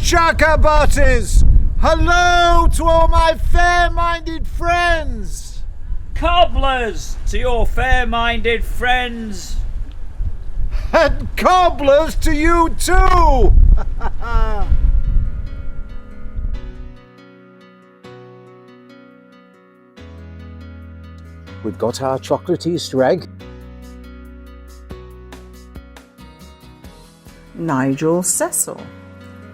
Chakabatis! Hello to all my fair-minded friends! Cobblers to your fair-minded friends! And cobblers to you too! We've got our chocolate Easter egg. Nigel.cecil,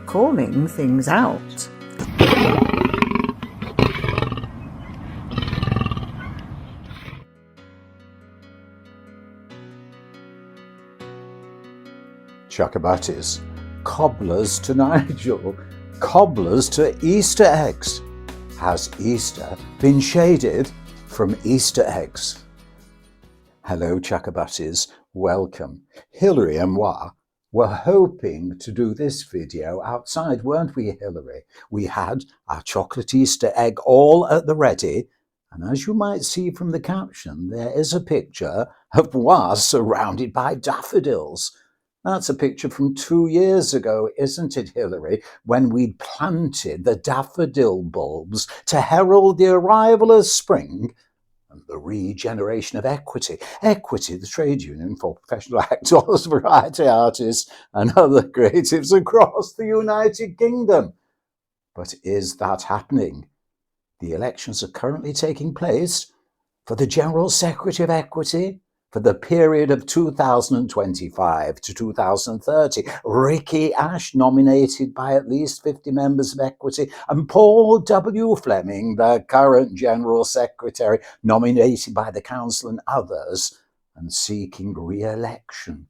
calling things out. Chakabatis, cobblers to Nigel, cobblers to Easter eggs. Has Easter been shaded from Easter eggs? Hello Chakabatis, welcome. Hilary and moi were hoping to do this video outside, weren't we, Hilary? We had our chocolate Easter egg all at the ready, and as you might see from the caption, there is a picture of moi surrounded by daffodils. That's a picture from 2 years ago, isn't it, Hilary, when we planted the daffodil bulbs to herald the arrival of spring and the regeneration of Equity. Equity, the trade union for professional actors, variety artists and other creatives across the United Kingdom. But is that happening? The elections are currently taking place for the General Secretary of Equity for the period of 2025 to 2030. RIKY Ash, nominated by at least 50 members of Equity, and Paul W. Fleming, the current General Secretary, nominated by the Council and others, and seeking re-election.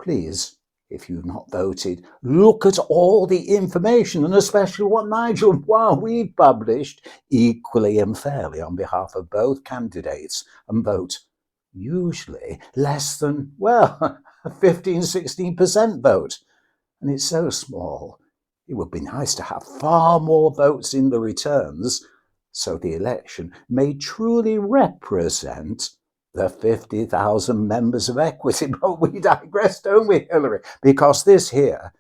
Please, if you've not voted, look at all the information, and especially what Nigel and we've published, equally and fairly on behalf of both candidates, and vote. Usually less than, 15-16% vote. And it's so small. It would be nice to have far more votes in the returns so the election may truly represent the 50,000 members of Equity. But we digress, don't we, Hilary? Because this here,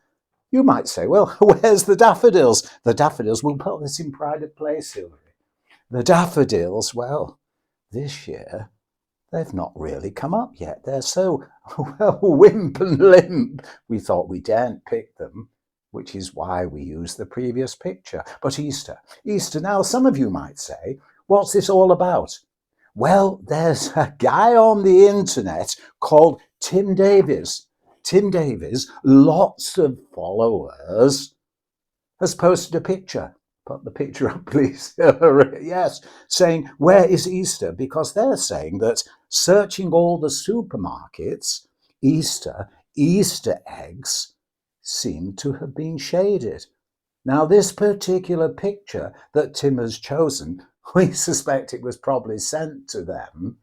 you might say, well, where's the daffodils? The daffodils, we'll put this in pride of place, Hilary. The daffodils, well, this year, they've not really come up yet. They're so, wimp and limp. We thought we daren't pick them, which is why we used the previous picture. But Easter. Now some of you might say, what's this all about? Well, there's a guy on the internet called Tim Davies. Tim Davies, lots of followers, has posted a picture. Put the picture up, please. Yes, saying, where is Easter? Because they're saying that searching all the supermarkets, Easter eggs seem to have been shaded. Now, this particular picture that Tim has chosen, we suspect it was probably sent to them,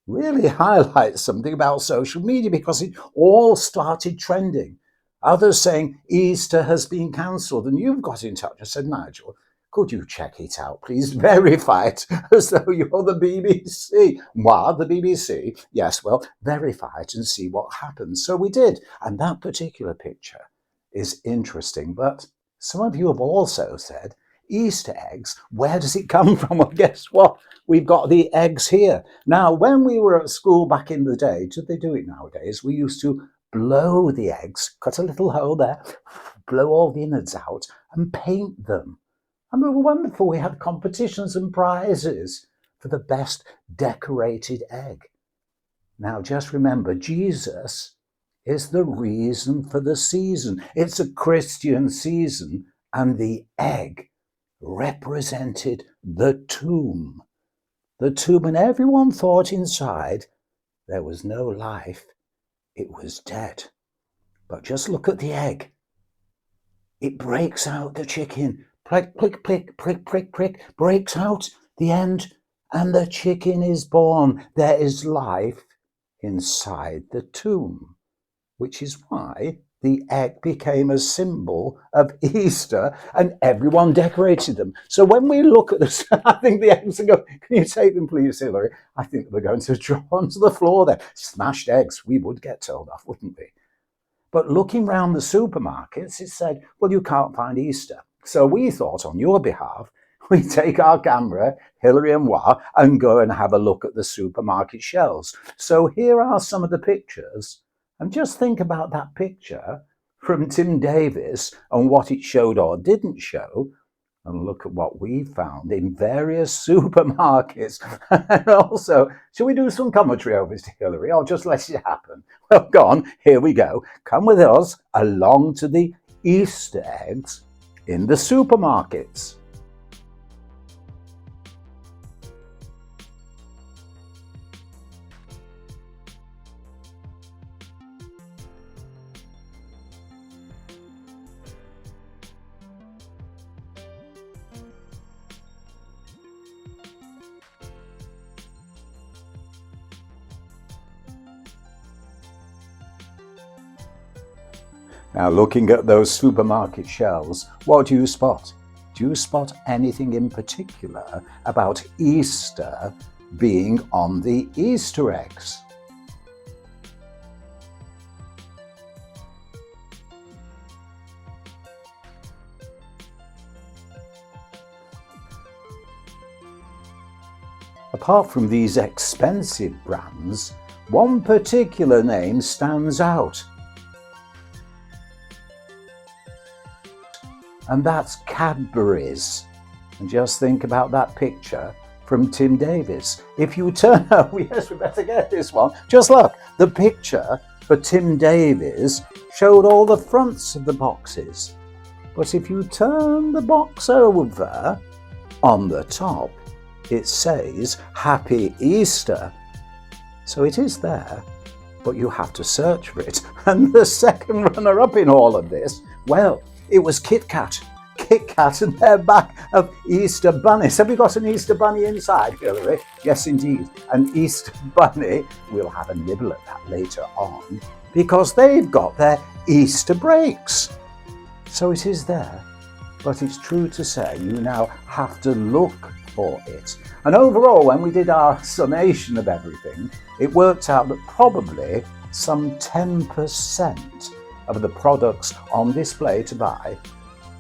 really highlights something about social media because it all started trending. Others saying Easter has been cancelled, and you've got in touch. I said, Nigel, could you check it out, please? Verify it as though you're the BBC. What, the BBC? Yes, well, verify it and see what happens. So we did, and that particular picture is interesting. But some of you have also said, Easter eggs, where does it come from? Well, guess what? We've got the eggs here. Now, when we were at school back in the day, did they do it nowadays? We used to blow the eggs, cut a little hole there, blow all the innards out and paint them. And they were wonderful. We had competitions and prizes for the best decorated egg. Now, just remember, Jesus is the reason for the season. It's a Christian season, and the egg represented the tomb. The tomb, and everyone thought inside there was no life. It was dead. But just look at the egg. It breaks out the chicken. Prick, prick, prick, prick, prick, prick, breaks out the end, and the chicken is born. There is life inside the tomb, which is why the egg became a symbol of Easter, and everyone decorated them. So when we look at this, I think the eggs are going, can you take them please, Hilary? I think we're going to drop onto the floor there. Smashed eggs, we would get told off, wouldn't we? But looking round the supermarkets, it said, well, you can't find Easter. So we thought on your behalf, we take our camera, Hilary and moi, and go and have a look at the supermarket shelves. So here are some of the pictures. And just think about that picture from Tim Davis and what it showed or didn't show. And look at what we found in various supermarkets. And also, shall we do some commentary over to Hilary, or just let it happen? Well, go on, here we go. Come with us along to the Easter eggs in the supermarkets. Now, looking at those supermarket shelves, what do you spot? Do you spot anything in particular about Easter being on the Easter eggs? Apart from these expensive brands, one particular name stands out. And that's Cadbury's. And just think about that picture from Tim Davis. If you turn, oh yes, we better get this one. Just look, the picture for Tim Davis showed all the fronts of the boxes. But if you turn the box over, on the top, it says Happy Easter. So it is there, but you have to search for it. And the second runner-up in all of this, well, it was Kit Kat. Kit Kat and their back of Easter bunnies. Have we got an Easter bunny inside, Hilary? Yes, indeed. An Easter bunny. We'll have a nibble at that later on because they've got their Easter breaks. So it is there. But it's true to say you now have to look for it. And overall, when we did our summation of everything, it worked out that probably some 10% of the products on display to buy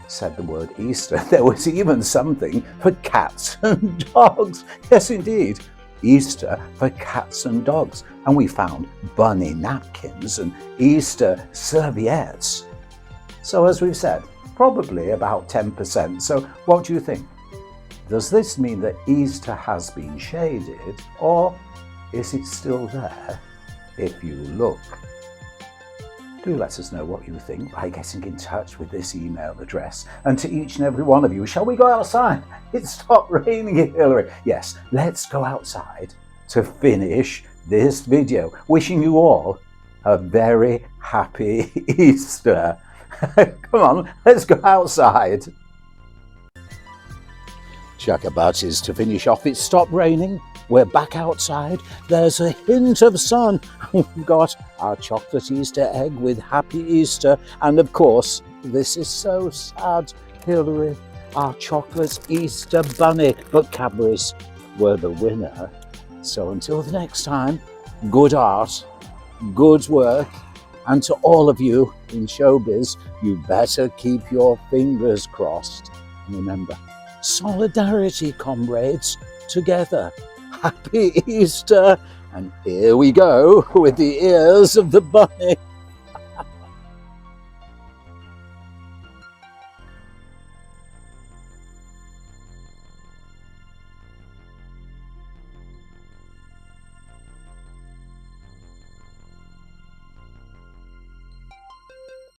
said the word Easter. There was even something for cats and dogs. Yes, indeed. Easter for cats and dogs. And we found bunny napkins and Easter serviettes. So as we've said, probably about 10%. So what do you think? Does this mean that Easter has been shaded, or is it still there if you look? Do let us know what you think by getting in touch with this email address. And to each and every one of you, shall we go outside? It's stopped raining here, Hilary. Yes, let's go outside to finish this video. Wishing you all a very happy Easter. Come on, let's go outside. Chakabatis to finish off. It stopped raining. We're back outside. There's a hint of sun. We've got our chocolate Easter egg with Happy Easter. And of course, this is so sad, Hilary, our chocolate Easter bunny. But Cadbury's were the winner. So until the next time, good art, good work. And to all of you in showbiz, you better keep your fingers crossed. And remember, solidarity, comrades, together. Happy Easter! And here we go with the ears of the bunny.